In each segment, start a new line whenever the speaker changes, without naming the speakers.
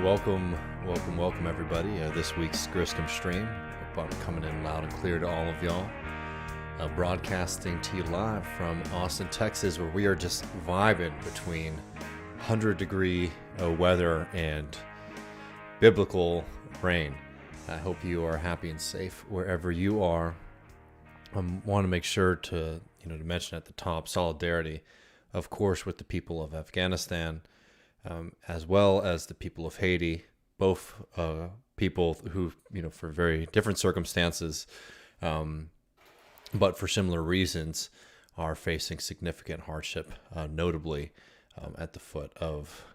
Welcome, everybody. This week's Griscom stream. Hope I'm coming in loud and clear to all of y'all. Broadcasting to you live from Austin, Texas, where we are just vibing between 100-degree weather and biblical rain. I hope you are happy and safe wherever you are. I want to make sure to mention at the top solidarity, of course, with the people of Afghanistan. As well as the people of Haiti, both people who, for very different circumstances, but for similar reasons, are facing significant hardship, notably at the foot of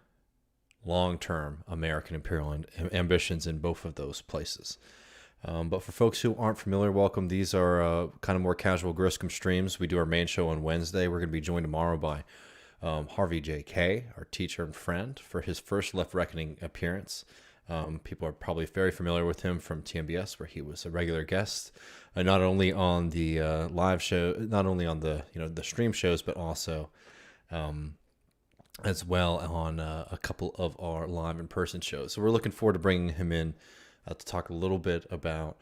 long-term American imperial ambitions in both of those places. But for folks who aren't familiar, welcome. These are kind of more casual Griscom streams. We do our main show on Wednesday. We're going to be joined tomorrow by Harvey J.K., our teacher and friend, for his first Left Reckoning appearance. People are probably very familiar with him from TMBS, where he was a regular guest, not only on the live show, not only on the the stream shows, but also as well on a couple of our live in-person shows. So we're looking forward to bringing him in to talk a little bit about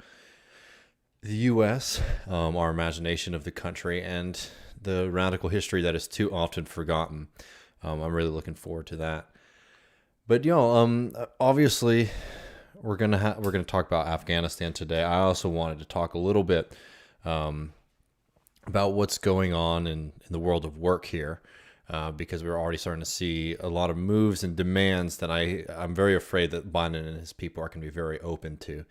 the U.S., our imagination of the country, and the radical history that is too often forgotten. I'm really looking forward to that. But obviously, we're gonna talk about Afghanistan today. I also wanted to talk a little bit about what's going on in the world of work here, because we're already starting to see a lot of moves and demands that I'm very afraid that Biden and his people are going to be very open to.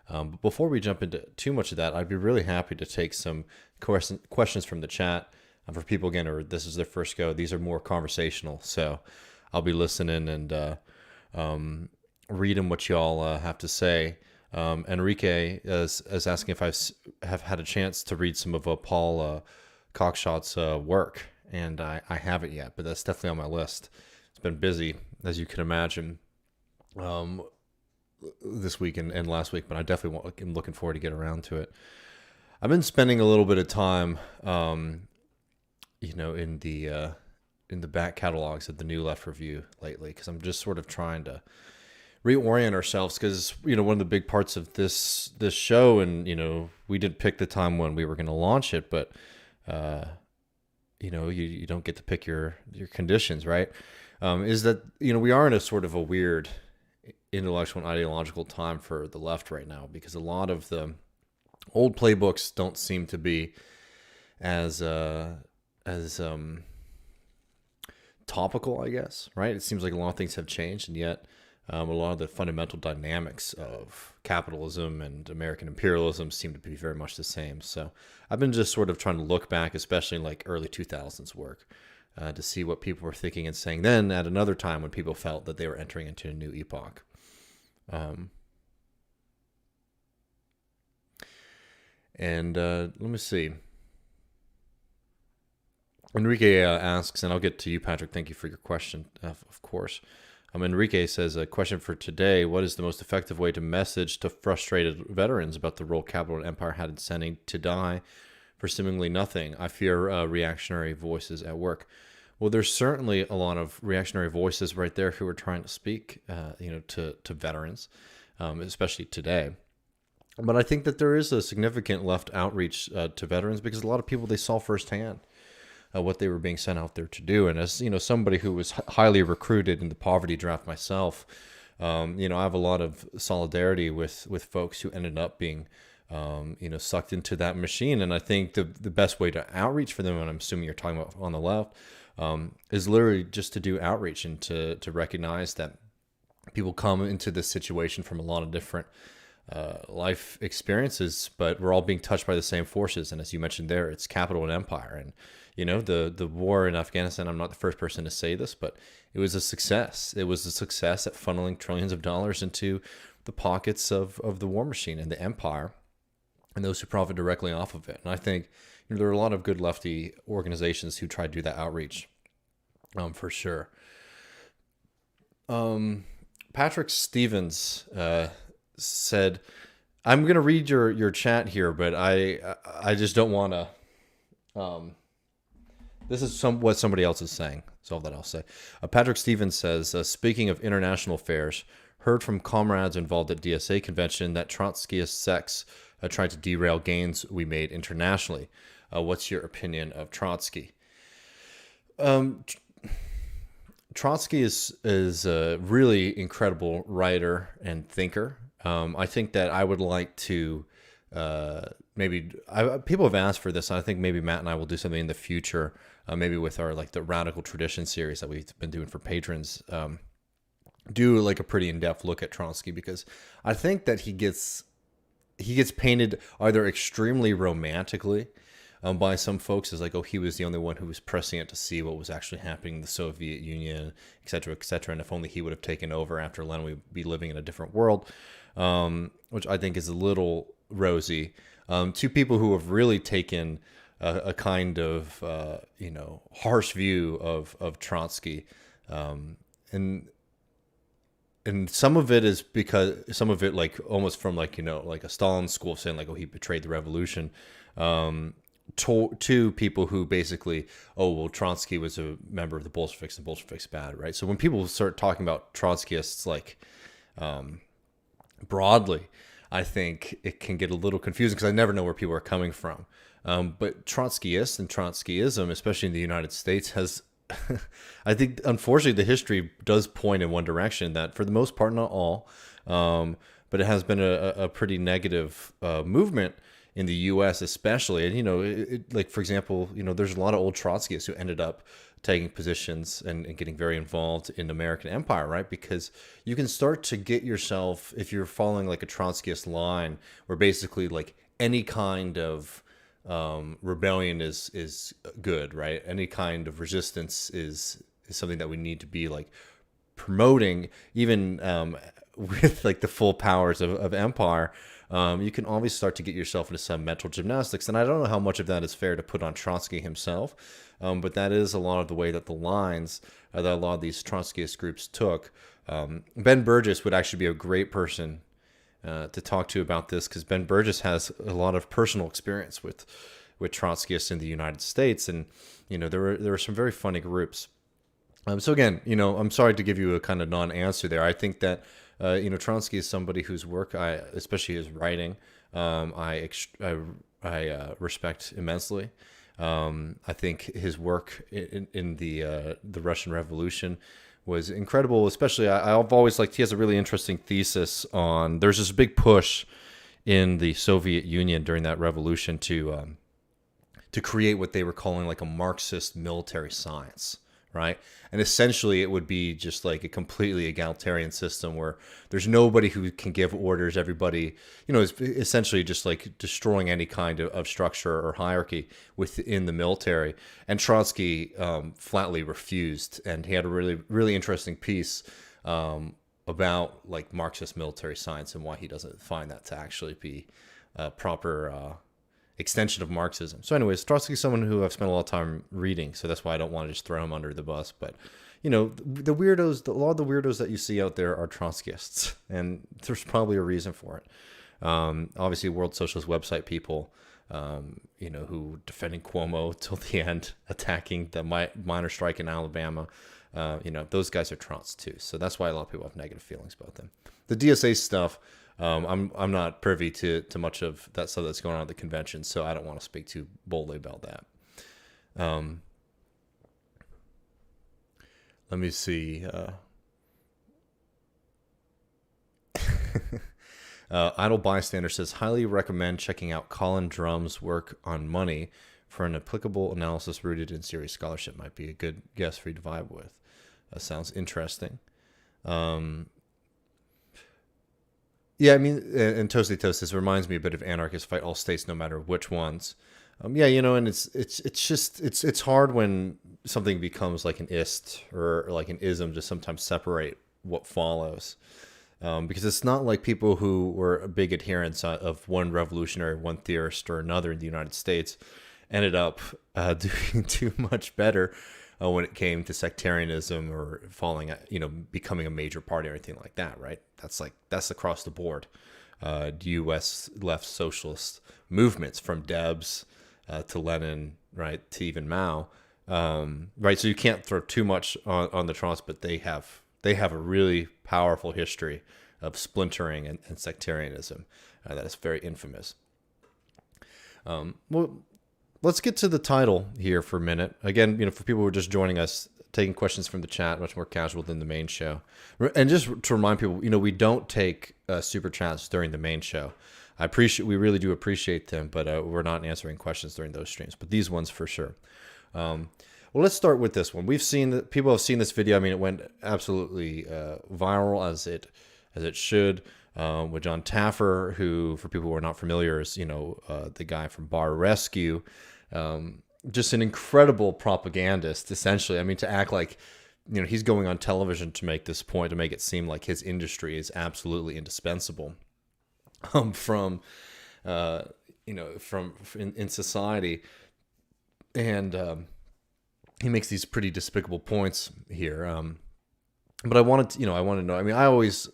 But before we jump into too much of that, I'd be really happy to take some questions from the chat. For people, again, or this is their first go, these are more conversational. So I'll be listening and reading what y'all have to say. Enrique is asking if I have had a chance to read some of Paul Cockshot's work, and I haven't yet, but that's definitely on my list. It's been busy, as you can imagine, this week and last week, but I definitely am looking forward to get around to it. I've been spending a little bit of time, in the back catalogs of the New Left Review lately, because I'm just sort of trying to reorient ourselves, because one of the big parts of this show, and we did pick the time when we were going to launch it, but you don't get to pick your conditions, right? Is that we are in a sort of a weird intellectual and ideological time for the left right now, because a lot of the old playbooks don't seem to be as topical, I guess, right? It seems like a lot of things have changed, and yet a lot of the fundamental dynamics of capitalism and American imperialism seem to be very much the same. So I've been just sort of trying to look back, especially in like early 2000s work, to see what people were thinking and saying then at another time when people felt that they were entering into a new epoch. Let me see. Enrique asks, and I'll get to you, Patrick. Thank you for your question, of course. Enrique says, a question for today: what is the most effective way to message to frustrated veterans about the role capital and empire had in sending to die for seemingly nothing? I fear reactionary voices at work. Well, there's certainly a lot of reactionary voices right there who are trying to speak, to veterans, especially today. But I think that there is a significant left outreach to veterans, because a lot of people, they saw firsthand what they were being sent out there to do. And as somebody who was highly recruited in the poverty draft myself, I have a lot of solidarity with folks who ended up being sucked into that machine. And I think the best way to outreach for them, and I'm assuming you're talking about on the left, is literally just to do outreach and to recognize that people come into this situation from a lot of different life experiences, but we're all being touched by the same forces. And as you mentioned there, it's capital and empire. And the war in Afghanistan, I'm not the first person to say this, but it was a success. It was a success at funneling trillions of dollars into the pockets of the war machine and the empire and those who profit directly off of it. And I think there are a lot of good lefty organizations who try to do that outreach, for sure. Patrick Stevens said, I'm going to read your chat here, but I just don't want to... This is what somebody else is saying. That's all that I'll say. Patrick Stevens says, speaking of international affairs, Heard from comrades involved at DSA convention that Trotskyist sects tried to derail gains we made internationally. What's your opinion of Trotsky? Trotsky is a really incredible writer and thinker. I think that I would like to people have asked for this. And I think maybe Matt and I will do something in the future, maybe with our like the Radical Tradition series that we've been doing for patrons. Do like a pretty in-depth look at Trotsky, because I think that he gets painted either extremely romantically by some folks as like, oh, he was the only one who was pressing it to see what was actually happening in the Soviet Union, et cetera, and if only he would have taken over after Lenin, we'd be living in a different world, which I think is a little rosy. To people who have really taken a kind of harsh view of Trotsky, and some of it is because some of it like almost from like like a Stalin school of saying like, oh, he betrayed the revolution, to people who basically, oh, well, Trotsky was a member of the Bolsheviks and Bolsheviks bad, right? So when people start talking about Trotskyists like broadly, I think it can get a little confusing because I never know where people are coming from. But Trotskyists and Trotskyism, especially in the United States, has I think unfortunately the history does point in one direction, that for the most part, not all, but it has been a pretty negative movement in the U.S. especially. And, like, for example, there's a lot of old Trotskyists who ended up taking positions and getting very involved in the American empire, right? Because you can start to get yourself, if you're following like a Trotskyist line, where basically like any kind of rebellion is good, right? Any kind of resistance is something that we need to be like promoting, even with like the full powers of empire. You can always start to get yourself into some mental gymnastics. And I don't know how much of that is fair to put on Trotsky himself, but that is a lot of the way that the lines that a lot of these Trotskyist groups took. Ben Burgess would actually be a great person to talk to about this, because Ben Burgess has a lot of personal experience with Trotskyists in the United States. And, there were some very funny groups. So again, I'm sorry to give you a kind of non-answer there. I think that, Trotsky is somebody whose work, especially his writing, I respect immensely. I think his work in the Russian Revolution was incredible. Especially, I've always liked, he has a really interesting thesis on, there's this big push in the Soviet Union during that revolution to create what they were calling like a Marxist military science. Right. And essentially it would be just like a completely egalitarian system where there's nobody who can give orders. Everybody, is essentially just like destroying any kind of structure or hierarchy within the military. And Trotsky flatly refused. And he had a really, really interesting piece about like Marxist military science and why he doesn't find that to actually be a proper extension of Marxism. So anyways, Trotsky's someone who I've spent a lot of time reading, so that's why I don't want to just throw him under the bus. But, the weirdos, a lot of the weirdos that you see out there are Trotskyists, and there's probably a reason for it. Obviously, World Socialist website people, who defending Cuomo till the end, attacking the minor strike in Alabama, those guys are Trots too. So that's why a lot of people have negative feelings about them. The DSA stuff, I'm not privy to much of that stuff that's going on at the convention, so I don't want to speak too boldly about that. Let me see. Idle Bystander says, highly recommend checking out Colin Drum's work on money for an applicable analysis rooted in serious scholarship. Might be a good guest for you to vibe with. Sounds interesting. Yeah, I mean, and Toasty Toast, this reminds me a bit of Anarchists Fight All States, no matter which ones. And it's hard when something becomes like an ist or like an ism to sometimes separate what follows. Because it's not like people who were big adherents of one revolutionary, one theorist or another in the United States ended up doing too much better when it came to sectarianism or becoming a major party or anything like that, right? That's across the board. U.S. left socialist movements from Debs to Lenin, right, to even Mao, right? So you can't throw too much on the Trots, but they have They have a really powerful history of splintering and sectarianism that is very infamous. Well, let's get to the title here for a minute. Again, for people who are just joining us, taking questions from the chat, much more casual than the main show. And just to remind people, we don't take super chats during the main show. We really do appreciate them, but we're not answering questions during those streams. But these ones for sure. Well, let's start with this one. People have seen this video. I mean, it went absolutely viral as it should. With Jon Taffer, who, for people who are not familiar, is the guy from Bar Rescue. Just an incredible propagandist, essentially. I mean, to act like, he's going on television to make this point, to make it seem like his industry is absolutely indispensable from in society. And he makes these pretty despicable points here. But I wanted to know, I mean, I always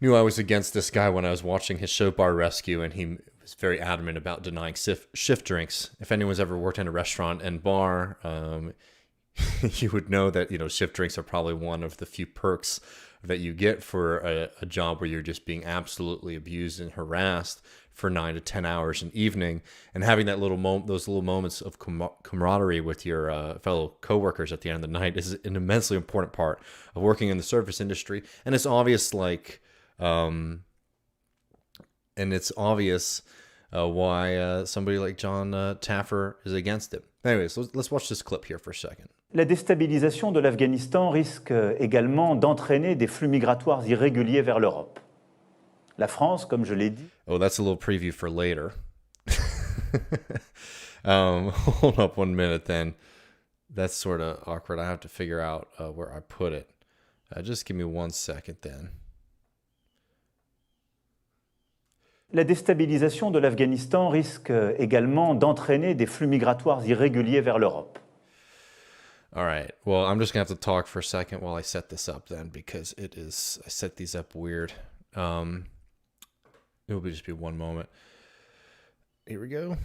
knew I was against this guy when I was watching his show Bar Rescue, and he was very adamant about denying shift drinks. If anyone's ever worked in a restaurant and bar, you would know that shift drinks are probably one of the few perks that you get for a job where you're just being absolutely abused and harassed for 9 to 10 hours an evening, and having that those little moments of camaraderie with your fellow coworkers at the end of the night is an immensely important part of working in the service industry. And it's obvious, why somebody like Jon Taffer is against it. Anyways, let's watch this clip here for a second.
La déstabilisation de l'Afghanistan risque également d'entraîner des flux migratoires irréguliers vers l'Europe. La France, comme je l'ai dit...
Oh, that's a little preview for later. Hold up 1 minute then. That's sort of awkward. I have to figure out where I put it. Just give me 1 second then.
La déstabilisation de l'Afghanistan risque également d'entraîner des flux migratoires irréguliers vers l'Europe.
All right. Well, I'm just going to have to talk for a second while I set this up then, because I set these up weird. It will just be 1 moment. Here we go.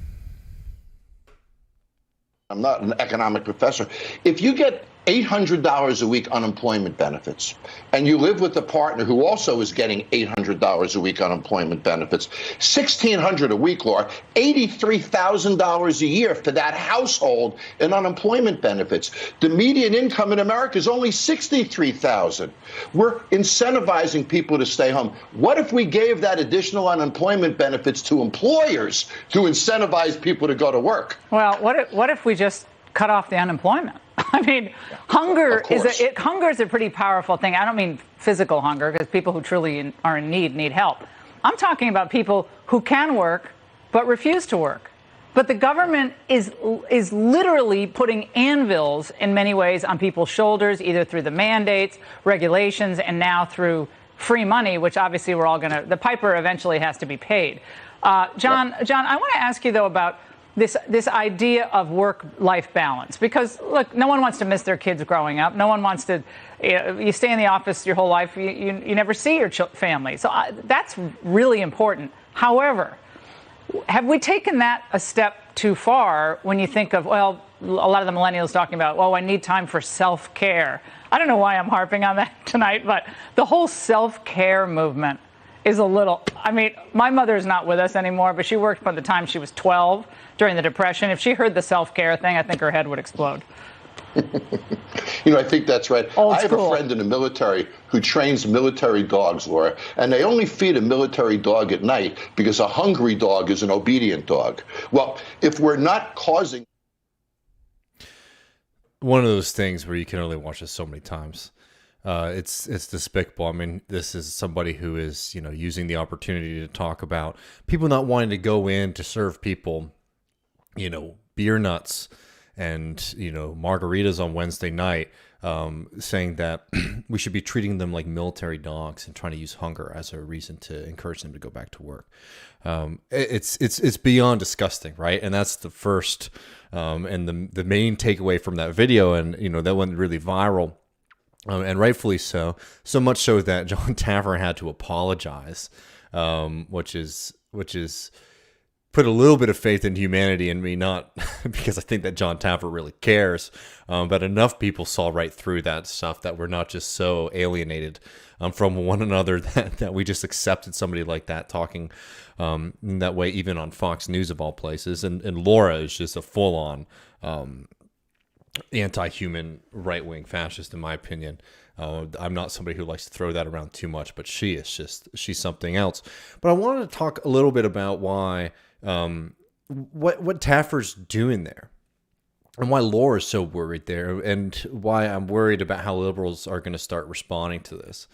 I'm not an economic professor. If you get $800 a week unemployment benefits, and you live with a partner who also is getting $800 a week unemployment benefits, $1,600 a week, Laura, $83,000 a year for that household in unemployment benefits. The median income in America is only $63,000. We're incentivizing people to stay home. What if we gave that additional unemployment benefits to employers to incentivize people to go to work?
Well, what if we just cut off the unemployment? I mean, hunger is a pretty powerful thing. I don't mean physical hunger, because people who truly are in need help. I'm talking about people who can work but refuse to work. But the government is literally putting anvils in many ways on people's shoulders, either through the mandates, regulations, and now through free money, which obviously we're all the piper eventually has to be paid. John, I want to ask you, though, about this idea of work-life balance, because look, no one wants to miss their kids growing up. No one wants to. You stay in the office your whole life. You never see your family. So that's really important. However, have we taken that a step too far when you think of, well, a lot of the millennials talking about, well, I need time for self-care. I don't know why I'm harping on that tonight, but the whole self-care movement is a little, I mean, my mother's not with us anymore, but she worked by the time she was 12 during the Depression. If she heard the self-care thing, I think her head would explode.
I think that's right. I have a friend in the military who trains military dogs, Laura, and they only feed a military dog at night because a hungry dog is an obedient dog. Well, if we're not causing...
One of those things where you can only watch this so many times. It's despicable. I mean, this is somebody who is, using the opportunity to talk about people not wanting to go in to serve people, beer nuts and, margaritas on Wednesday night, saying that we should be treating them like military dogs and trying to use hunger as a reason to encourage them to go back to work. It's beyond disgusting, right? And that's the first and the main takeaway from that video, and that went really viral. And rightfully so. So much so that Jon Taffer had to apologize, which is put a little bit of faith in humanity in me, not because I think that Jon Taffer really cares, but enough people saw right through that stuff that we're not just so alienated from one another that we just accepted somebody like that talking in that way, even on Fox News of all places. And Laura is just a full-on anti-human right-wing fascist, in my opinion. I'm not somebody who likes to throw that around too much, but she's something else. But I wanted to talk a little bit about why what Taffer's doing there, and why Laura's so worried there, and why I'm worried about how liberals are going to start responding to this.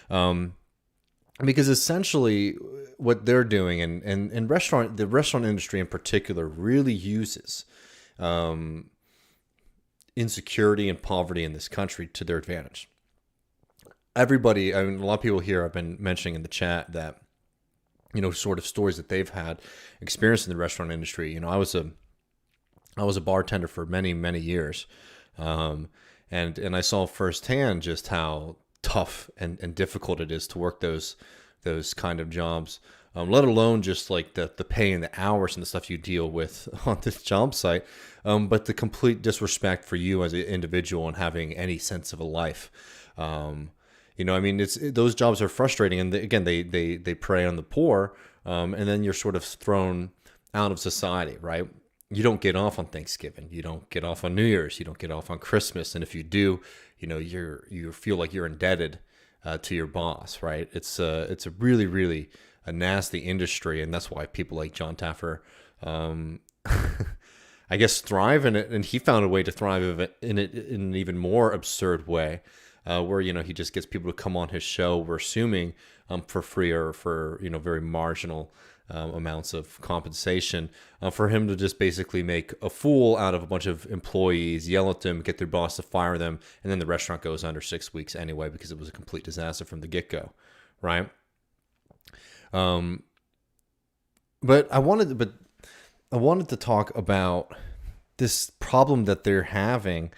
Because essentially what they're doing, and the restaurant industry in particular really uses insecurity and poverty in this country to their advantage. Everybody, I mean, a lot of people here have been mentioning in the chat that, sort of stories that they've had experience in the restaurant industry. I was a bartender for many, many years. And I saw firsthand just how tough and difficult it is to work those kind of jobs, let alone just like the pay and the hours and the stuff you deal with on this job site, but the complete disrespect for you as an individual and having any sense of a life. Those jobs are frustrating, and they prey on the poor, and then you're sort of thrown out of society, right? You don't get off on Thanksgiving, you don't get off on New Year's, you don't get off on Christmas, and if you do, you feel like you're indebted to your boss, right? It's a really, really a nasty industry, and that's why people like Jon Taffer, I guess, thrive in it, and he found a way to thrive in it in an even more absurd way. Where he just gets people to come on his show, we're assuming for free or for very marginal amounts of compensation, for him to just basically make a fool out of a bunch of employees, yell at them, get their boss to fire them, and then the restaurant goes under 6 weeks anyway because it was a complete disaster from the get-go, right? But I wanted to talk about this problem that they're having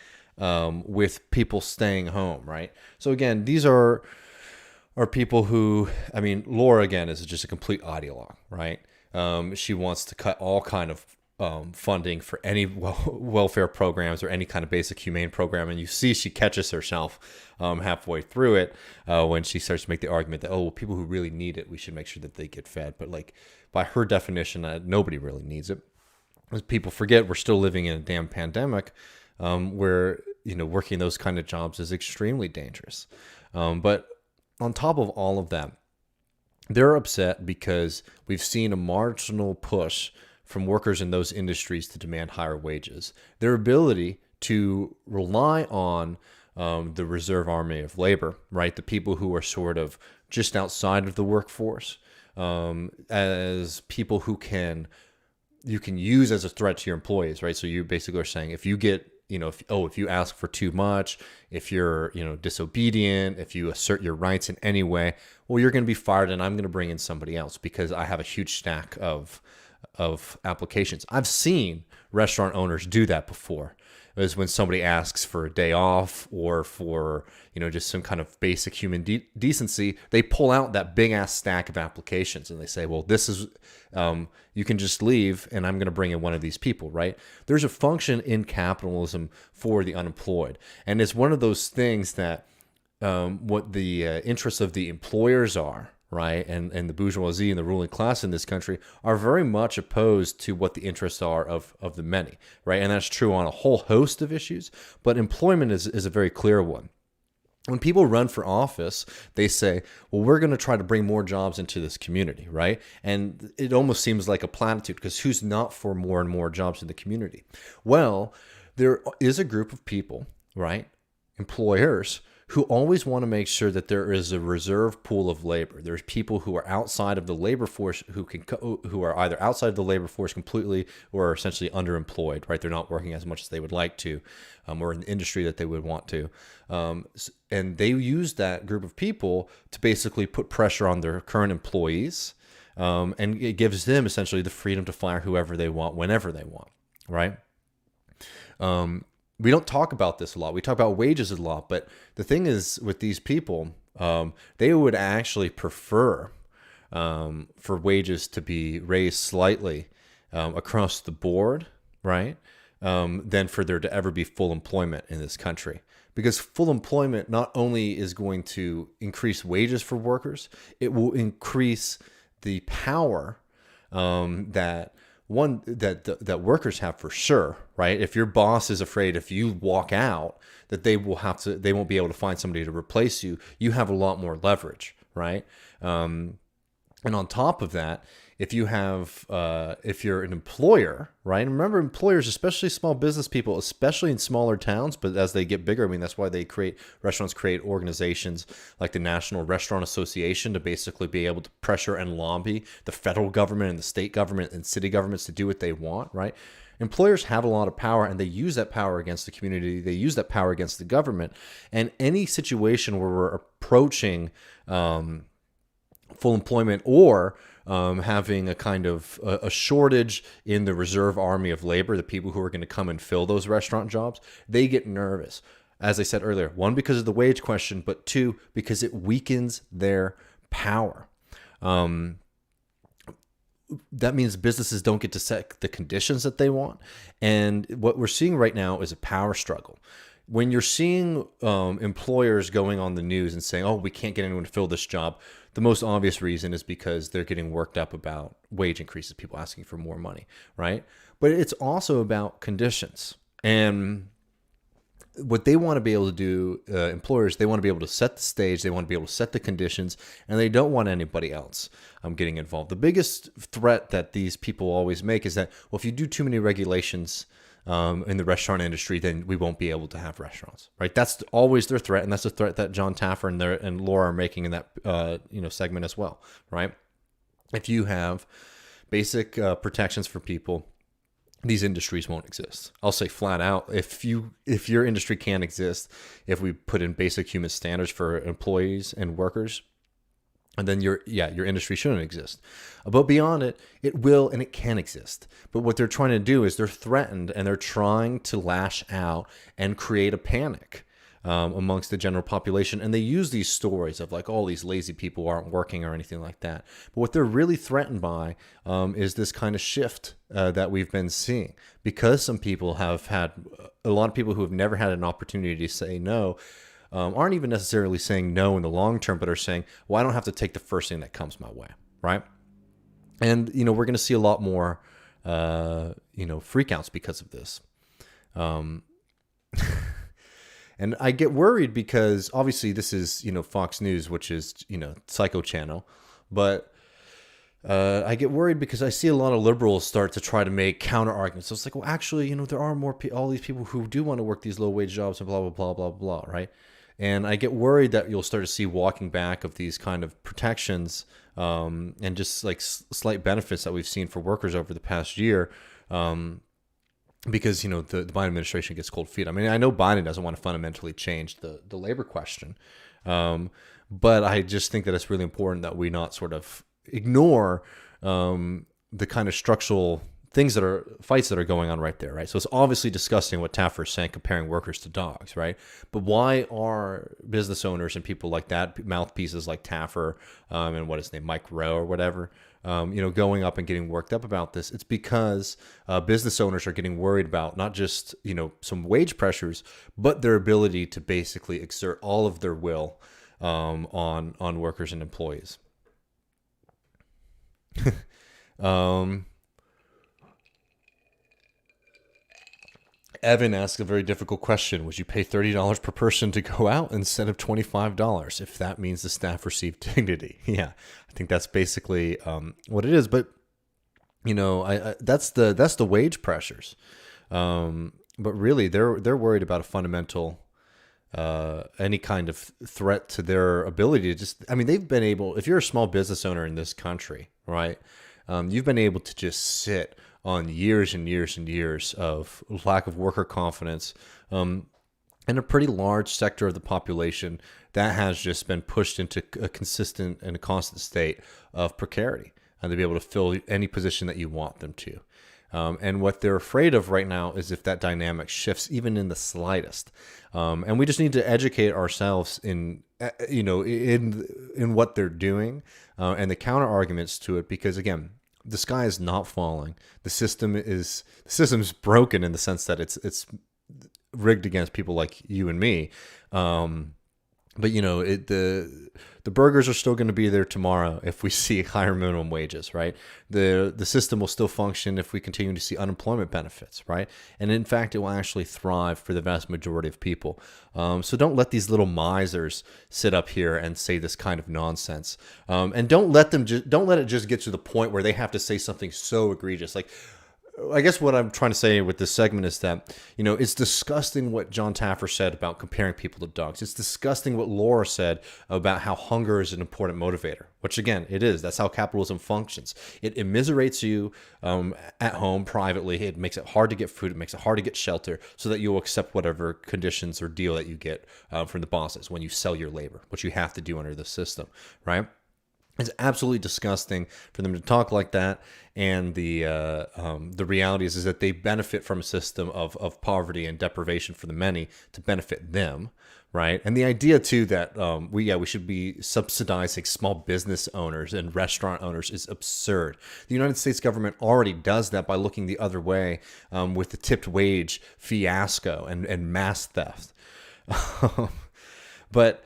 with people staying home, right? So again, these are people who, Laura, again, is just a complete ideologue, right? She wants to cut all kind of funding for any welfare programs or any kind of basic humane program, and you see she catches herself halfway through it when she starts to make the argument that, people who really need it, we should make sure that they get fed. But like, by her definition, nobody really needs it. As people forget, we're still living in a damn pandemic where working those kind of jobs is extremely dangerous. But on top of all of that, they're upset because we've seen a marginal push from workers in those industries to demand higher wages. Their ability to rely on the reserve army of labor, right? The people who are sort of just outside of the workforce, as people who you can use as a threat to your employees, right? So you basically are saying, if you get if you ask for too much, if you're, disobedient, if you assert your rights in any way, well, you're going to be fired, and I'm going to bring in somebody else because I have a huge stack of applications. I've seen restaurant owners do that before. It was when somebody asks for a day off or for, just some kind of basic human decency, they pull out that big ass stack of applications and they say, well, this is, you can just leave and I'm going to bring in one of these people, right? There's a function in capitalism for the unemployed. And it's one of those things that what the interests of the employers are, right? And the bourgeoisie and the ruling class in this country are very much opposed to what the interests are of the many, right? And that's true on a whole host of issues, but employment is a very clear one. When people run for office, they say, well, we're going to try to bring more jobs into this community, right? And it almost seems like a platitude, because who's not for more and more jobs in the community? Well, there is a group of people, right? Employers who always want to make sure that there is a reserve pool of labor. There's people who are outside of the labor force who are either outside of the labor force completely or are essentially underemployed, right? They're not working as much as they would like to, or in the industry that they would want to. And they use that group of people to basically put pressure on their current employees, and it gives them essentially the freedom to fire whoever they want, whenever they want, right? We don't talk about this a lot. We talk about wages a lot, but the thing is with these people, they would actually prefer for wages to be raised slightly across the board, right, than for there to ever be full employment in this country. Because full employment not only is going to increase wages for workers, it will increase the power that workers have for sure, right? If your boss is afraid if you walk out that they won't be able to find somebody to replace you, you have a lot more leverage, right? And on top of that, if you're an employer, right? And remember, employers, especially small business people, especially in smaller towns, but as they get bigger, I mean, that's why restaurants create organizations like the National Restaurant Association to basically be able to pressure and lobby the federal government and the state government and city governments to do what they want, right? Employers have a lot of power, and they use that power against the community. They use that power against the government. And any situation where we're approaching full employment or having a kind of a shortage in the reserve army of labor, the people who are going to come and fill those restaurant jobs, they get nervous. As I said earlier, one, because of the wage question, but two, because it weakens their power. That means businesses don't get to set the conditions that they want. And what we're seeing right now is a power struggle. When you're seeing employers going on the news and saying, oh, we can't get anyone to fill this job, the most obvious reason is because they're getting worked up about wage increases, people asking for more money, right? But it's also about conditions. And what they want to be able to do, employers, they want to be able to set the stage, they want to be able to set the conditions, and they don't want anybody else getting involved. The biggest threat that these people always make is that, well, if you do too many regulations in the restaurant industry, then we won't be able to have restaurants, right? That's always their threat, and that's the threat that Jon Taffer and Laura are making in that segment as well, right? If you have basic protections for people, these industries won't exist. I'll say flat out, if your industry can't exist, if we put in basic human standards for employees and workers, and then your industry shouldn't exist. But beyond it, it will and it can exist. But what they're trying to do is they're threatened, and they're trying to lash out and create a panic amongst the general population. And they use these stories of like, all these lazy people aren't working or anything like that. But what they're really threatened by is this kind of shift that we've been seeing, because some people have had, a lot of people who have never had an opportunity to say no, aren't even necessarily saying no in the long term, but are saying, well, I don't have to take the first thing that comes my way, right? And, we're going to see a lot more, freakouts because of this. And I get worried because obviously this is, Fox News, which is, Psycho Channel, but I get worried because I see a lot of liberals start to try to make counter arguments. So it's like, well, actually, there are all these people who do want to work these low wage jobs and blah, blah, blah, blah, blah, right? And I get worried that you'll start to see walking back of these kind of protections and just like slight benefits that we've seen for workers over the past year because, the Biden administration gets cold feet. I mean, I know Biden doesn't want to fundamentally change the labor question, but I just think that it's really important that we not sort of ignore the kind of structural fights that are going on right there, right? So it's obviously disgusting what Taffer is saying, comparing workers to dogs, right? But why are business owners and people like that, mouthpieces like Taffer and what is his name, Mike Rowe or whatever, going up and getting worked up about this? It's because business owners are getting worried about not just, some wage pressures, but their ability to basically exert all of their will on workers and employees. Evan asks a very difficult question. Would you pay $30 per person to go out instead of $25 if that means the staff receive dignity? Yeah, I think that's basically what it is. But that's the wage pressures. But really, they're worried about a fundamental any kind of threat to their ability to just. I mean, they've been able. If you're a small business owner in this country, right? You've been able to just sit on years and years and years of lack of worker confidence, and a pretty large sector of the population that has just been pushed into a consistent and a constant state of precarity, and to be able to fill any position that you want them to. And what they're afraid of right now is if that dynamic shifts even in the slightest. And we just need to educate ourselves in what they're doing and the counter arguments to it, because again, the sky is not falling. The system's broken in the sense that it's rigged against people like you and me. But the burgers are still going to be there tomorrow if we see higher minimum wages, right? The system will still function if we continue to see unemployment benefits, right? And in fact, it will actually thrive for the vast majority of people. So don't let these little misers sit up here and say this kind of nonsense. And don't let it just get to the point where they have to say something so egregious. Like, I guess what I'm trying to say with this segment is that, it's disgusting what Jon Taffer said about comparing people to dogs. It's disgusting what Laura said about how hunger is an important motivator, which again, it is. That's how capitalism functions. It immiserates you at home privately. It makes it hard to get food. It makes it hard to get shelter so that you'll accept whatever conditions or deal that you get from the bosses when you sell your labor, which you have to do under the system, right? It's absolutely disgusting for them to talk like that, and the reality is that they benefit from a system of poverty and deprivation for the many to benefit them, right? And the idea too that we should be subsidizing small business owners and restaurant owners is absurd. The United States government already does that by looking the other way with the tipped wage fiasco and mass theft. But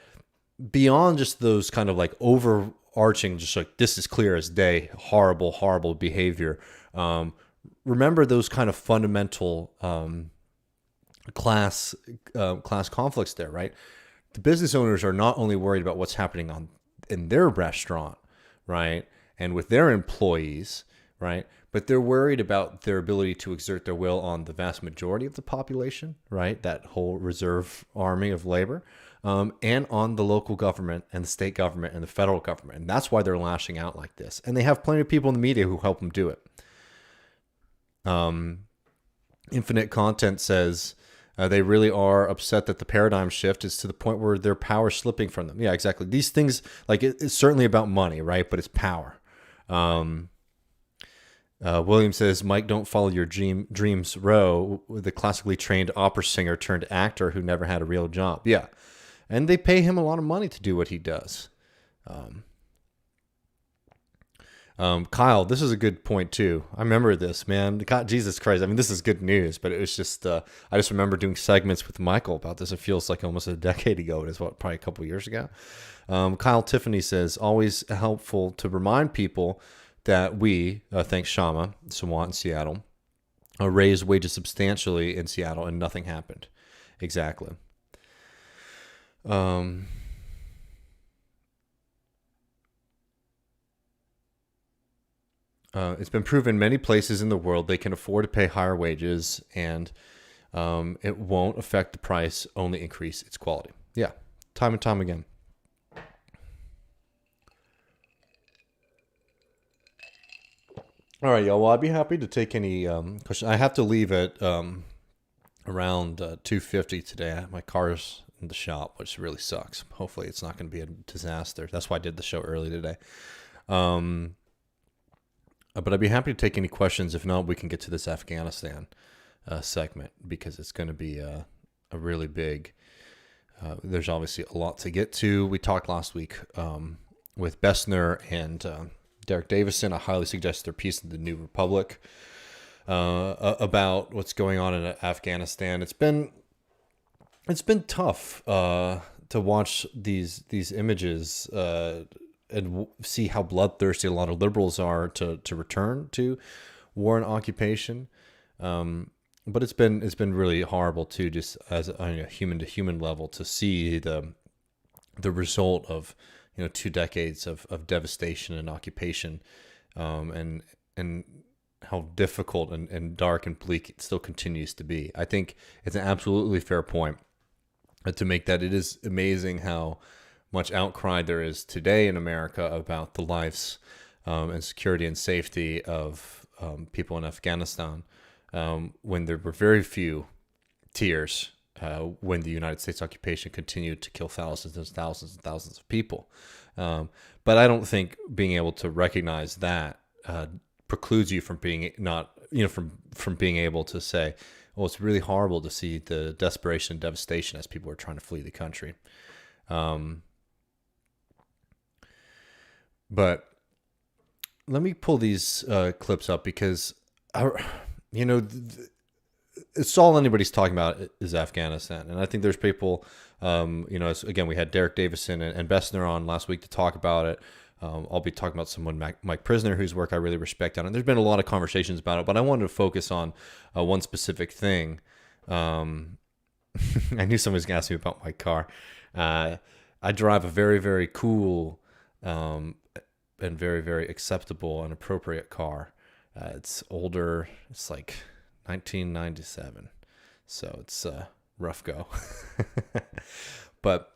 beyond just those kind of like overarching, just like this is clear as day, horrible behavior. Remember those kind of fundamental class conflicts there, right? The business owners are not only worried about what's happening in their restaurant, right, and with their employees, right, but they're worried about their ability to exert their will on the vast majority of the population, right, that whole reserve army of labor. And on the local government and the state government and the federal government. And that's why they're lashing out like this. And they have plenty of people in the media who help them do it. Infinite Content says they really are upset that the paradigm shift is to the point where their power is slipping from them. Yeah, exactly. These things, like it's certainly about money, right? But it's power. William says, Mike, don't follow your dreams row. The classically trained opera singer turned actor who never had a real job. Yeah. And they pay him a lot of money to do what he does. Kyle, this is a good point too. I remember this, man. God, Jesus Christ. I mean, this is good news, but it was just, I just remember doing segments with Michael about this. It feels like almost a decade ago. It is probably a couple of years ago. Kyle Tiffany says, always helpful to remind people that we, thanks Shama, Sawant in Seattle, raised wages substantially in Seattle and nothing happened. Exactly. It's been proven many places in the world they can afford to pay higher wages, and it won't affect the price, only increase its quality. Yeah, time and time again. All right, y'all. Well, I'd be happy to take any questions. I have to leave at around 2:50 today. My car's in the shop, which really sucks. Hopefully it's not going to be a disaster. That's why I did the show early today. But I'd be happy to take any questions. If not, we can get to this Afghanistan segment, because it's going to be a really big, there's obviously a lot to get to. We talked last week with Bessner and Derek Davison. I highly suggest their piece in the New Republic about what's going on in Afghanistan. It's been tough to watch these images and see how bloodthirsty a lot of liberals are to return to war and occupation. But it's been really horrible too, just as a human to human level, to see the result of 2 decades of devastation and occupation, and how difficult and dark and bleak it still continues to be. I think it's an absolutely fair point to make that it is amazing how much outcry there is today in America about the lives and security and safety of people in Afghanistan, when there were very few tears when the United States occupation continued to kill thousands and thousands and thousands of people. But I don't think being able to recognize that precludes you from being from being able to say, well, it's really horrible to see the desperation and devastation as people are trying to flee the country. But let me pull these clips up because, you know, it's all anybody's talking about is Afghanistan. And I think there's people, you know, again, we had Derek Davison and Bessner on last week to talk about it. I'll be talking about someone, Mike Prisner, whose work I really respect on it. There's been a lot of conversations about it, but I wanted to focus on one specific thing. I knew somebody was going to ask me about my car. I drive a very, very cool and very, very acceptable and appropriate car. It's older. It's like 1997. So it's a rough go. But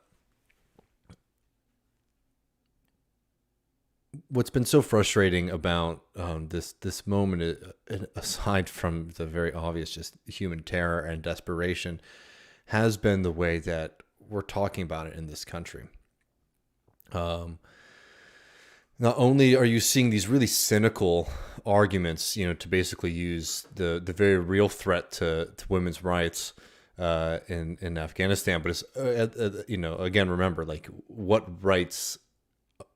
what's been so frustrating about this moment, aside from the very obvious just human terror and desperation, has been the way that we're talking about it in this country. Not only are you seeing these really cynical arguments, you know, to basically use the very real threat to women's rights in Afghanistan, but it's you know, again, remember, like, what rights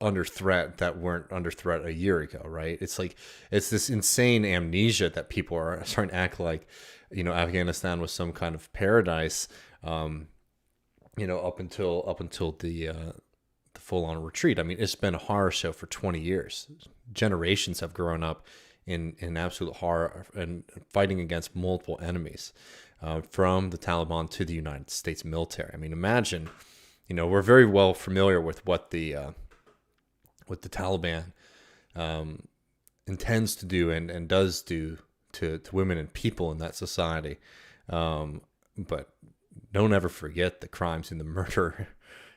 under threat that weren't under threat a year ago, right? It's like, it's this insane amnesia that people are starting to act like, you know, Afghanistan was some kind of paradise, you know, up until the full-on retreat. I mean, it's been a horror show for 20 years. Generations have grown up in absolute horror and fighting against multiple enemies, from the Taliban to the United States military. I mean, imagine, you know, we're very well familiar with what the Taliban intends to do and does do to women and people in that society. But don't ever forget the crimes and the murder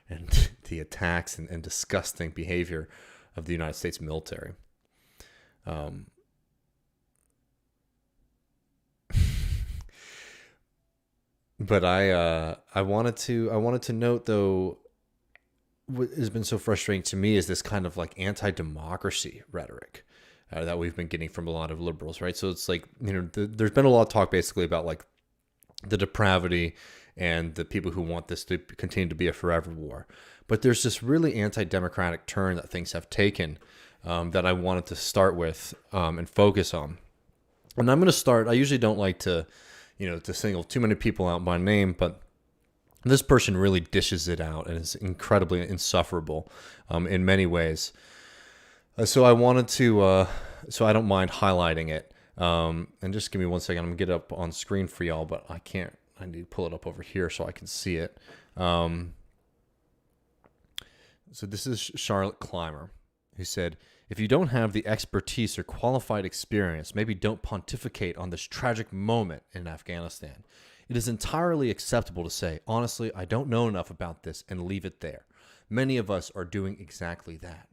and the attacks and disgusting behavior of the United States military. But I wanted to note, though, what has been so frustrating to me is this kind of like anti-democracy rhetoric that we've been getting from a lot of liberals, right? So it's like, you know, there's been a lot of talk basically about like the depravity and the people who want this to continue to be a forever war. But there's this really anti-democratic turn that things have taken that I wanted to start with and focus on. And I'm going to start, I usually don't like to, you know, to single too many people out by name, but this person really dishes it out and is incredibly insufferable in many ways. So I wanted to, so I don't mind highlighting it. And just give me 1 second. I'm going to get it up on screen for y'all, but I can't. I need to pull it up over here so I can see it. So this is Charlotte Clymer, who said, "If you don't have the expertise or qualified experience, maybe don't pontificate on this tragic moment in Afghanistan. It is entirely acceptable to say, honestly, I don't know enough about this, and leave it there. Many of us are doing exactly that."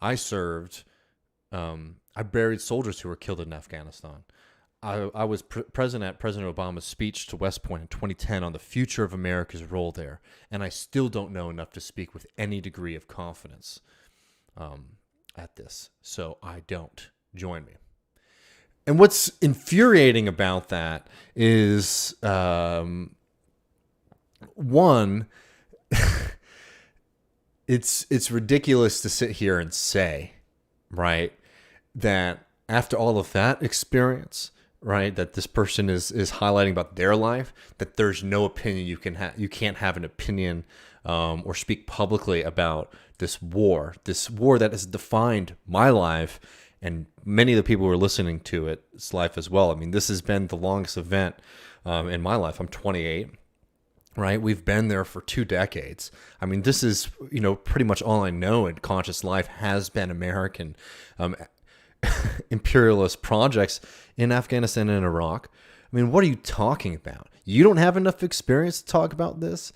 I served, I buried soldiers who were killed in Afghanistan. I was present at President Obama's speech to West Point in 2010 on the future of America's role there, and I still don't know enough to speak with any degree of confidence at this. So I don't. Join me. And what's infuriating about that is, one, it's ridiculous to sit here and say, right, that after all of that experience, right, that this person is highlighting about their life, that there's no opinion you can't have an opinion or speak publicly about this war that has defined my life and many of the people who are listening to it's life as well. I mean, this has been the longest event in my life. I'm 28. Right, we've been there for 2 decades. I mean, this is, you know, pretty much all I know in conscious life has been American imperialist projects in Afghanistan and Iraq. I mean, what are you talking about? You don't have enough experience to talk about this?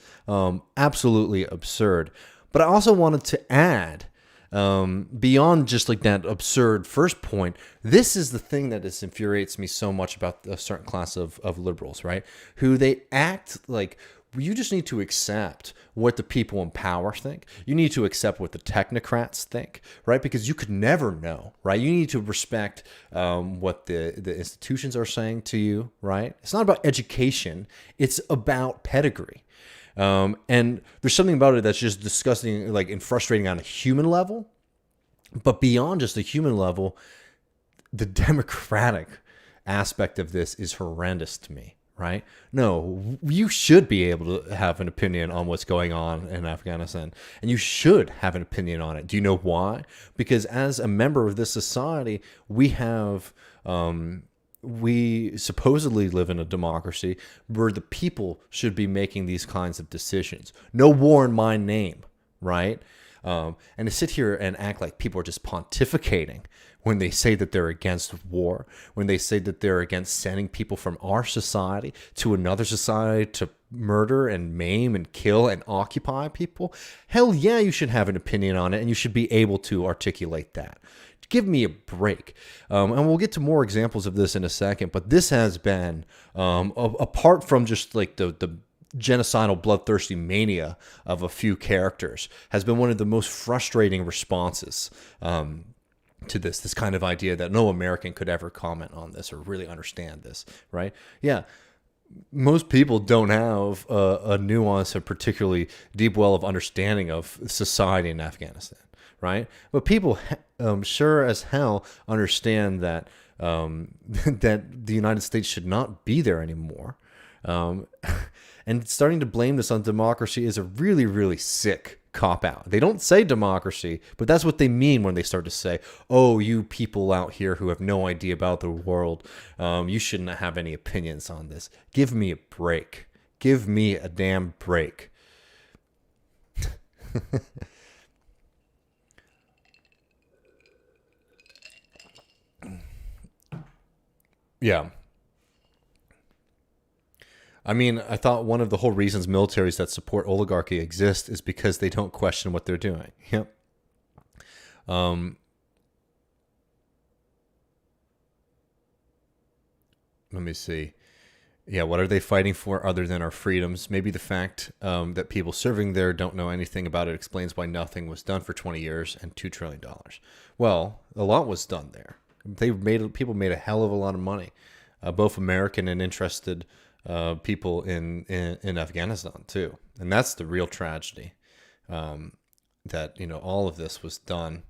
Absolutely absurd. But I also wanted to add, beyond just like that absurd first point, this is the thing that infuriates me so much about a certain class of liberals, right? Who they act like, you just need to accept what the people in power think. You need to accept what the technocrats think, right? Because you could never know, right? You need to respect what the institutions are saying to you, right? It's not about education. It's about pedigree. And there's something about it that's just disgusting, like, and frustrating on a human level. But beyond just the human level, the democratic aspect of this is horrendous to me, right? No, you should be able to have an opinion on what's going on in Afghanistan, and you should have an opinion on it. Do you know why? Because as a member of this society, we supposedly live in a democracy where the people should be making these kinds of decisions. No war in my name, right? And to sit here and act like people are just pontificating when they say that they're against war, when they say that they're against sending people from our society to another society to murder and maim and kill and occupy people, hell yeah, you should have an opinion on it, and you should be able to articulate that. Give me a break. And we'll get to more examples of this in a second, but this has been, apart from just like the genocidal, bloodthirsty mania of a few characters, has been one of the most frustrating responses to this kind of idea that no American could ever comment on this or really understand this, right? Yeah, most people don't have a nuance, a particularly deep well of understanding of society in Afghanistan, right? But people sure as hell understand that that the United States should not be there anymore. And starting to blame this on democracy is a really, really sick cop-out. They don't say democracy, but that's what they mean when they start to say, oh, you people out here who have no idea about the world, you shouldn't have any opinions on this. Give me a break. Give me a damn break. Yeah. I mean, I thought one of the whole reasons militaries that support oligarchy exist is because they don't question what they're doing. Yep. Let me see. Yeah, what are they fighting for other than our freedoms? Maybe the fact that people serving there don't know anything about it explains why nothing was done for 20 years and $2 trillion. Well, a lot was done there. People made a hell of a lot of money, both American and interested people in Afghanistan too, and that's the real tragedy. That all of this was done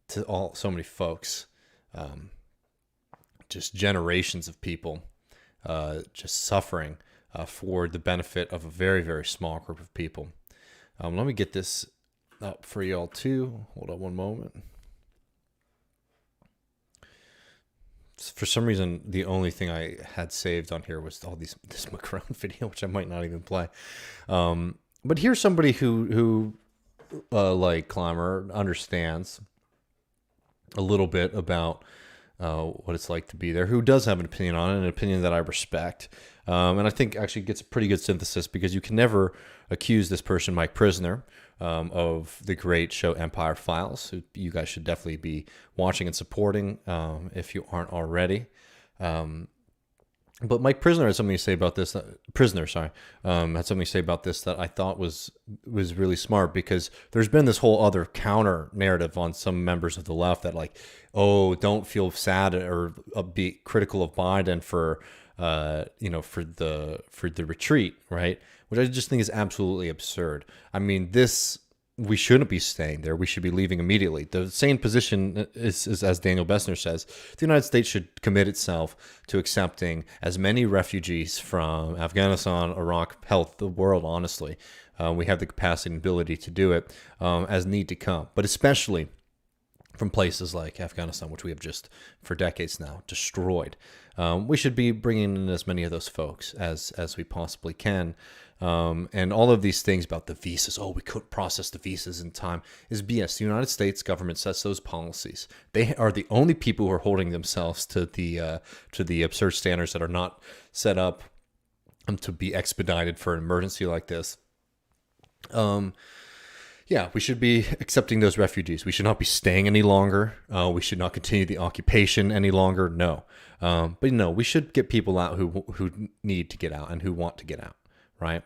to so many folks, just generations of people, just suffering for the benefit of a very, very small group of people. Let me get this up for y'all too. Hold on one moment. For some reason, the only thing I had saved on here was this Macron video, which I might not even play. But here's somebody who like Clymer, understands a little bit about what it's like to be there, who does have an opinion on it, an opinion that I respect. And I think actually gets a pretty good synthesis, because you can never accuse this person, Mike Prisner, of the great show Empire Files, who you guys should definitely be watching and supporting if you aren't already. But Mike Prisner had something to say about this. Had something to say about this that I thought was really smart, because there's been this whole other counter narrative on some members of the left that, like, oh, don't feel sad or be critical of Biden for the retreat, right? Which I just think is absolutely absurd. I mean, we shouldn't be staying there. We should be leaving immediately. The same position is, as Daniel Bessner says, the United States should commit itself to accepting as many refugees from Afghanistan, Iraq, hell, the world, honestly. We have the capacity and ability to do it as need to come, but especially from places like Afghanistan, which we have just for decades now destroyed. We should be bringing in as many of those folks as we possibly can. And all of these things about the visas, we couldn't process the visas in time, is BS. The United States government sets those policies. They are the only people who are holding themselves to the absurd standards that are not set up to be expedited for an emergency like this. Yeah, we should be accepting those refugees. We should not be staying any longer. We should not continue the occupation any longer. No. But no, we should get people out who need to get out and who want to get out, right?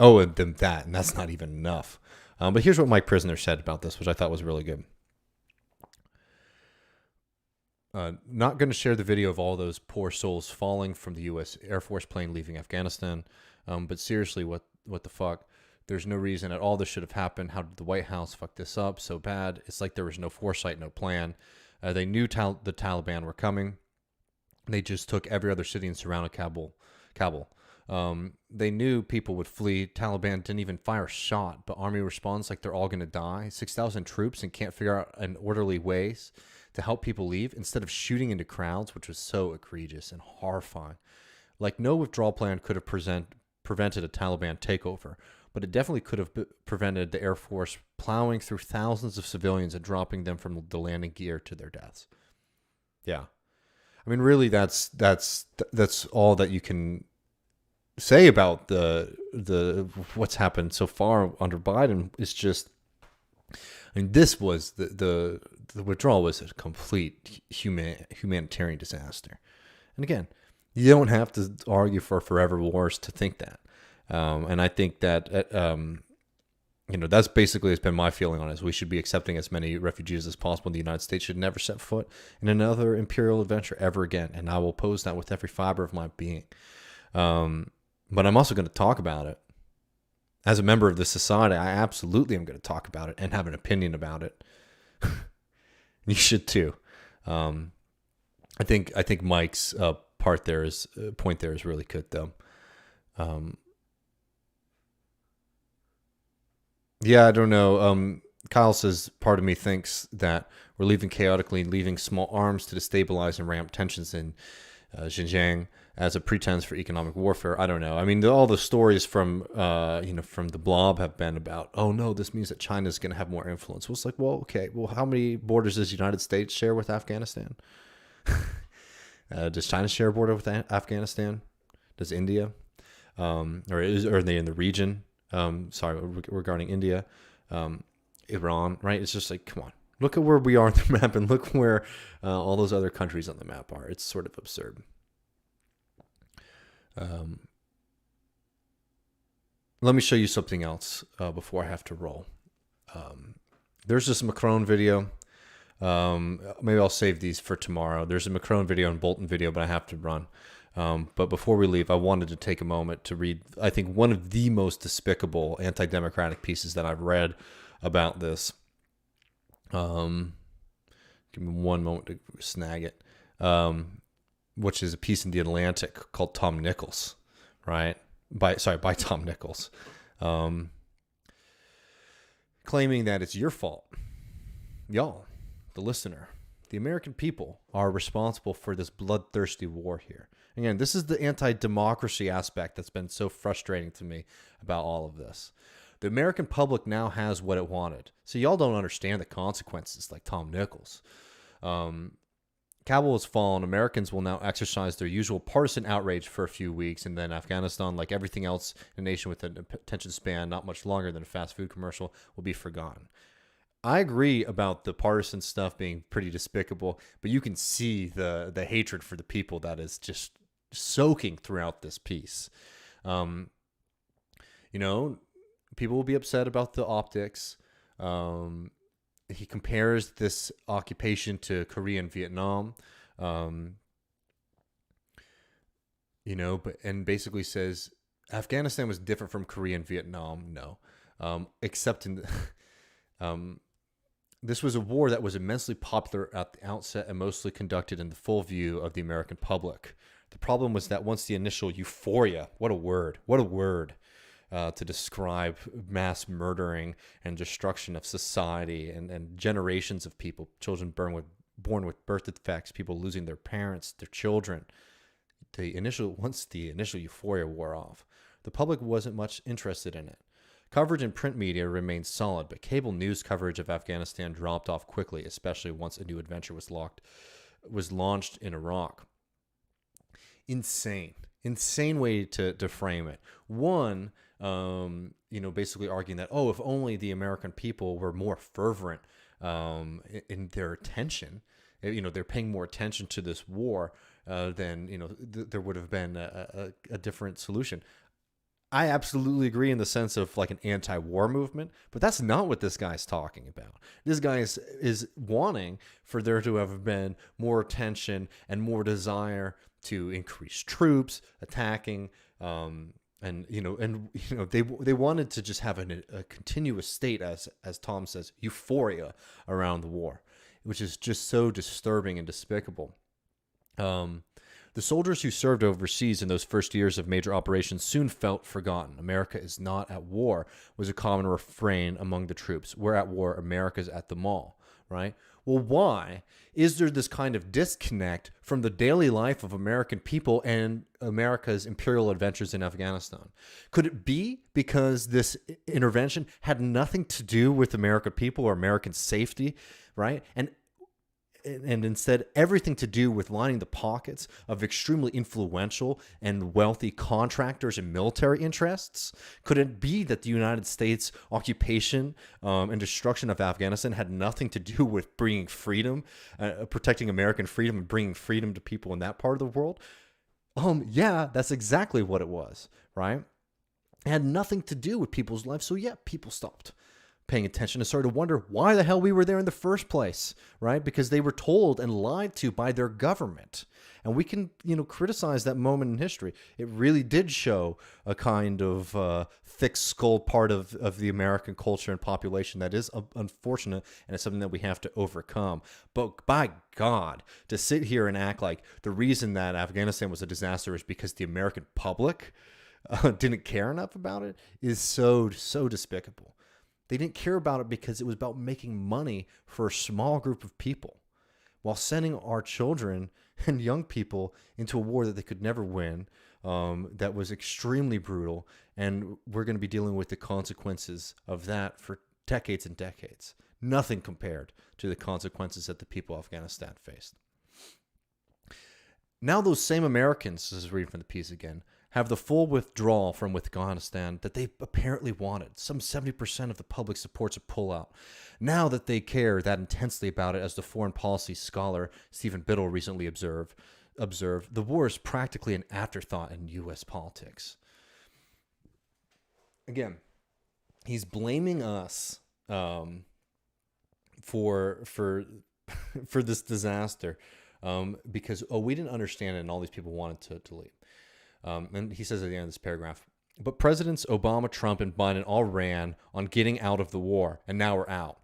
Oh, and then and that's not even enough. But here's what Mike Prisner said about this, which I thought was really good. Not going to share the video of all those poor souls falling from the U.S. Air Force plane leaving Afghanistan. But seriously, what what the fuck? There's no reason at all this should have happened. How did the White House fuck this up so bad? It's like there was no foresight, no plan. They knew the Taliban were coming. They just took every other city and surrounded Kabul. They knew people would flee. Taliban didn't even fire a shot, but army responds like they're all going to die. 6,000 troops and can't figure out an orderly ways to help people leave instead of shooting into crowds, which was so egregious and horrifying. Like, no withdrawal plan could have prevented a Taliban takeover, but it definitely could have prevented the Air Force plowing through thousands of civilians and dropping them from the landing gear to their deaths. Yeah. I mean, really, that's all that you can say about the what's happened so far under Biden. Is just, I mean, this was the withdrawal was a complete humanitarian disaster. And again, you don't have to argue for forever wars to think that. And I think that that's basically has been my feeling on it. Is we should be accepting as many refugees as possible. The United States should never set foot in another imperial adventure ever again. And I will oppose that with every fiber of my being. But I'm also going to talk about it. As a member of this society, I absolutely am going to talk about it and have an opinion about it. You should too. I think Mike's point there is really good though. Yeah, I don't know. Kyle says, part of me thinks that we're leaving small arms to destabilize and ramp tensions in Xinjiang as a pretense for economic warfare. I don't know. I mean, all the stories from the blob have been about, oh no, this means that China's going to have more influence. Well, it's like, well, okay, well, how many borders does the United States share with Afghanistan? Does China share a border with Afghanistan? Does India? Or are they in the region? Regarding India, Iran, right? It's just like, come on, look at where we are on the map and look where all those other countries on the map are. It's sort of absurd. Let me show you something else before I have to roll. There's this Macron video. Maybe I'll save these for tomorrow. There's a Macron video and Bolton video, but I have to run. But before we leave, I wanted to take a moment to read, I think, one of the most despicable anti-democratic pieces that I've read about this. Give me one moment to snag it. Which is a piece in The Atlantic called Tom Nichols, right? By Tom Nichols. Claiming that it's your fault. Y'all, the listener, the American people are responsible for this bloodthirsty war here. Again, this is the anti-democracy aspect that's been so frustrating to me about all of this. The American public now has what it wanted. So y'all don't understand the consequences like Tom Nichols. Kabul has fallen. Americans will now exercise their usual partisan outrage for a few weeks, and then Afghanistan, like everything else in a nation with an attention span not much longer than a fast food commercial, will be forgotten. I agree about the partisan stuff being pretty despicable, but you can see the hatred for the people that is just soaking throughout this piece. People will be upset about the optics. He compares this occupation to Korea and Vietnam, and basically says Afghanistan was different from Korea and Vietnam. No, except in this was a war that was immensely popular at the outset and mostly conducted in the full view of the American public. The problem was that once the initial euphoria, what a word, to describe mass murdering and destruction of society and generations of people, children born with birth defects, people losing their parents, their children. Once the initial euphoria wore off, the public wasn't much interested in it. Coverage in print media remained solid, but cable news coverage of Afghanistan dropped off quickly, especially once a new adventure was launched in Iraq. Insane way to frame it. One, basically arguing that, if only the American people were more fervent in their attention, they're paying more attention to this war, then there would have been a different solution. I absolutely agree in the sense of like an anti-war movement, but that's not what this guy's talking about. This guy is wanting for there to have been more attention and more desire to increase troops attacking they wanted to just have a continuous state, as Tom says, euphoria around the war, which is just so disturbing and despicable. The soldiers who served overseas in those first years of major operations soon felt forgotten. America is not at war was a common refrain among the troops. We're at war. America's at the mall, right? Well, why is there this kind of disconnect from the daily life of American people and America's imperial adventures in Afghanistan? Could it be because this intervention had nothing to do with American people or American safety, right? And instead everything to do with lining the pockets of extremely influential and wealthy contractors and military interests? Could it be that the United States occupation and destruction of Afghanistan had nothing to do with bringing freedom, protecting American freedom and bringing freedom to people in that part of the world? Yeah, that's exactly what it was, right? It had nothing to do with people's lives. So yeah, people stopped paying attention and started to wonder why the hell we were there in the first place, right? Because they were told and lied to by their government. And we can, criticize that moment in history. It really did show a kind of thick-skulled part of the American culture and population that is unfortunate, and it's something that we have to overcome. But by God, to sit here and act like the reason that Afghanistan was a disaster is because the American public didn't care enough about it is so despicable. They didn't care about it because it was about making money for a small group of people while sending our children and young people into a war that they could never win, that was extremely brutal, and we're going to be dealing with the consequences of that for decades and decades. Nothing compared to the consequences that the people of Afghanistan faced. Now those same Americans, this is reading from the piece again, have the full withdrawal from Afghanistan that they apparently wanted. Some 70% of the public supports a pullout. Now that they care that intensely about it, as the foreign policy scholar Stephen Biddle recently observed, the war is practically an afterthought in U.S. politics. Again, he's blaming us for this disaster because we didn't understand it and all these people wanted to leave. And he says at the end of this paragraph, but Presidents Obama, Trump, and Biden all ran on getting out of the war, and now we're out.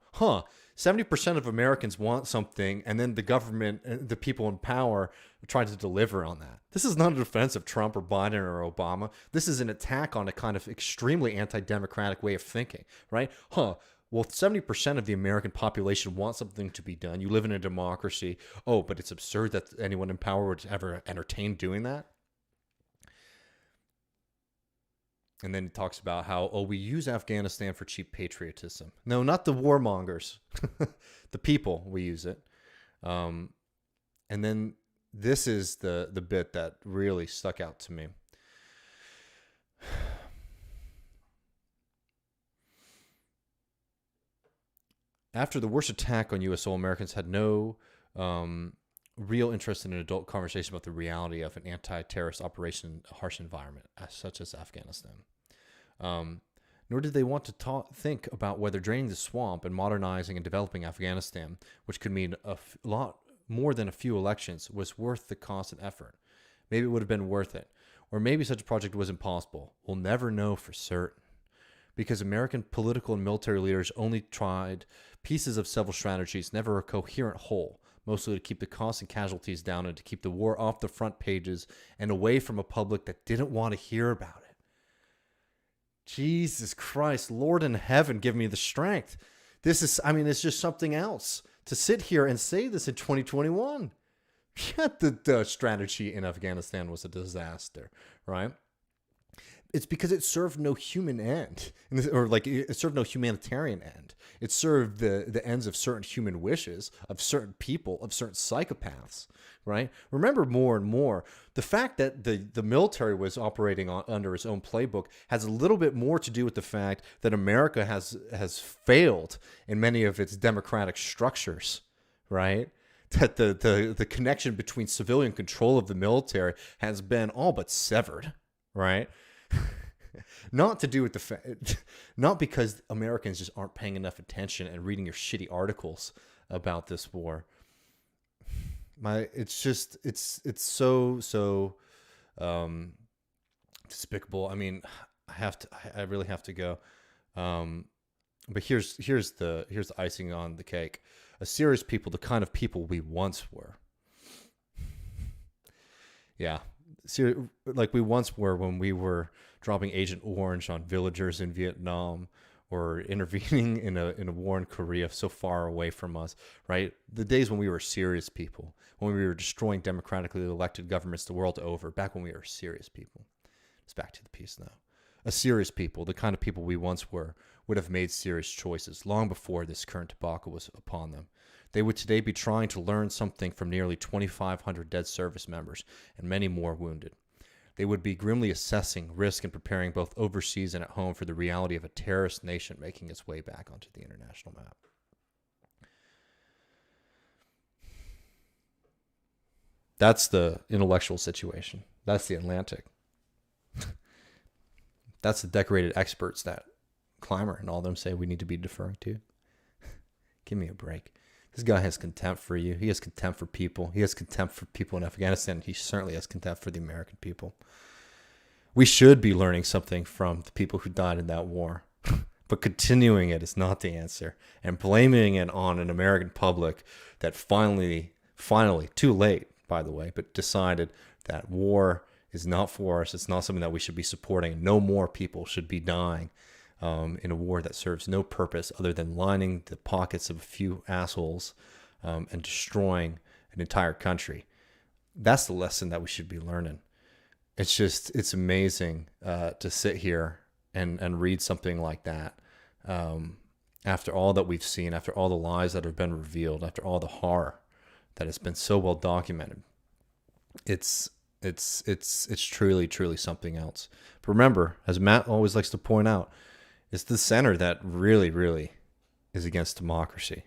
70% of Americans want something, and then the government, the people in power, try to deliver on that. This is not a defense of Trump or Biden or Obama. This is an attack on a kind of extremely anti-democratic way of thinking, right? Well, 70% of the American population wants something to be done. You live in a democracy. Oh, but it's absurd that anyone in power would ever entertain doing that. And then he talks about how, we use Afghanistan for cheap patriotism. No, not the warmongers. The people, we use it. And then this is the bit that really stuck out to me. After the worst attack on U.S. soil, Americans had no real interest in an adult conversation about the reality of an anti-terrorist operation in a harsh environment such as Afghanistan. Nor did they want to think about whether draining the swamp and modernizing and developing Afghanistan, which could mean a lot more than a few elections, was worth the cost and effort. Maybe it would have been worth it. Or maybe such a project was impossible. We'll never know for certain. Because American political and military leaders only tried pieces of several strategies, never a coherent whole, mostly to keep the costs and casualties down and to keep the war off the front pages and away from a public that didn't want to hear about it. Jesus Christ, Lord in heaven, give me the strength. It's just something else to sit here and say this in 2021. Yet the strategy in Afghanistan was a disaster, right? It's because it served no human end, or like it served no humanitarian end. It served the ends of certain human wishes, of certain people, of certain psychopaths, right? Remember more and more, the fact that the military was operating under its own playbook has a little bit more to do with the fact that America has failed in many of its democratic structures, right? That the connection between civilian control of the military has been all but severed, right? Not to do with the fact, not because Americans just aren't paying enough attention and reading your shitty articles about this war. It's so despicable. I mean, I really have to go. But here's the icing on the cake. A serious people, the kind of people we once were. Yeah, like we once were when we were dropping Agent Orange on villagers in Vietnam, or intervening in a war in Korea so far away from us, right? The days when we were serious people, when we were destroying democratically elected governments the world over, back when we were serious people. It's back to the piece now. A serious people, the kind of people we once were, would have made serious choices long before this current debacle was upon them. They would today be trying to learn something from nearly 2,500 dead service members and many more wounded. They would be grimly assessing risk and preparing both overseas and at home for the reality of a terrorist nation making its way back onto the international map. That's the intellectual situation. That's the Atlantic. That's the decorated experts that Clymer and all them say we need to be deferring to. Give me a break. This guy has contempt for you. He has contempt for people. He has contempt for people in Afghanistan. He certainly has contempt for the American people. We should be learning something from the people who died in that war. But continuing it is not the answer. And blaming it on an American public that finally, too late, by the way, but decided that war is not for us. It's not something that we should be supporting. No more people should be dying in a war that serves no purpose other than lining the pockets of a few assholes and destroying an entire country. That's the lesson that we should be learning. It's amazing to sit here and read something like that after all that we've seen, after all the lies that have been revealed, after all the horror that has been so well documented. It's truly, truly something else. But remember, as Matt always likes to point out, it's the center that really, really is against democracy.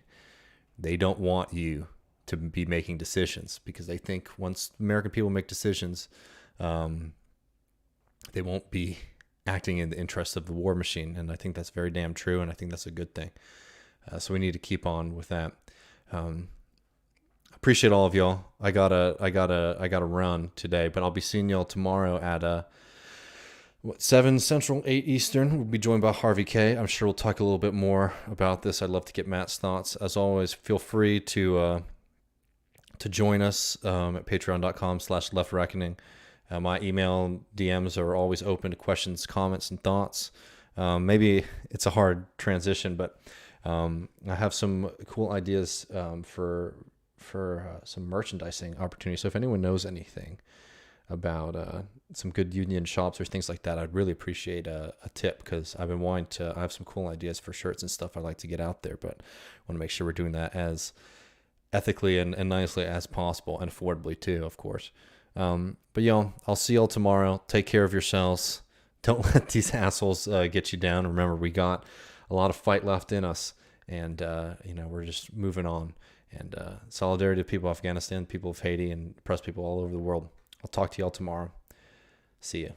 They don't want you to be making decisions because they think once American people make decisions, they won't be acting in the interest of the war machine. And I think that's very damn true. And I think that's a good thing. So we need to keep on with that. Appreciate all of y'all. I gotta run today, but I'll be seeing y'all tomorrow at 7 Central, 8 Eastern. We'll be joined by Harvey K. I'm sure we'll talk a little bit more about this. I'd love to get Matt's thoughts. As always, feel free to join us at patreon.com/leftreckoning. My email DMs are always open to questions, comments, and thoughts. Maybe it's a hard transition, but I have some cool ideas for some merchandising opportunities. So if anyone knows anything about some good union shops or things like that, I'd really appreciate a tip because I've been wanting to. I have some cool ideas for shirts and stuff I'd like to get out there, but I want to make sure we're doing that as ethically and nicely as possible, and affordably too, of course. But y'all, I'll see y'all tomorrow. Take care of yourselves. Don't let these assholes get you down. Remember, we got a lot of fight left in us, and we're just moving on. And solidarity to people of Afghanistan, people of Haiti, and oppressed people all over the world. I'll talk to y'all tomorrow. See ya.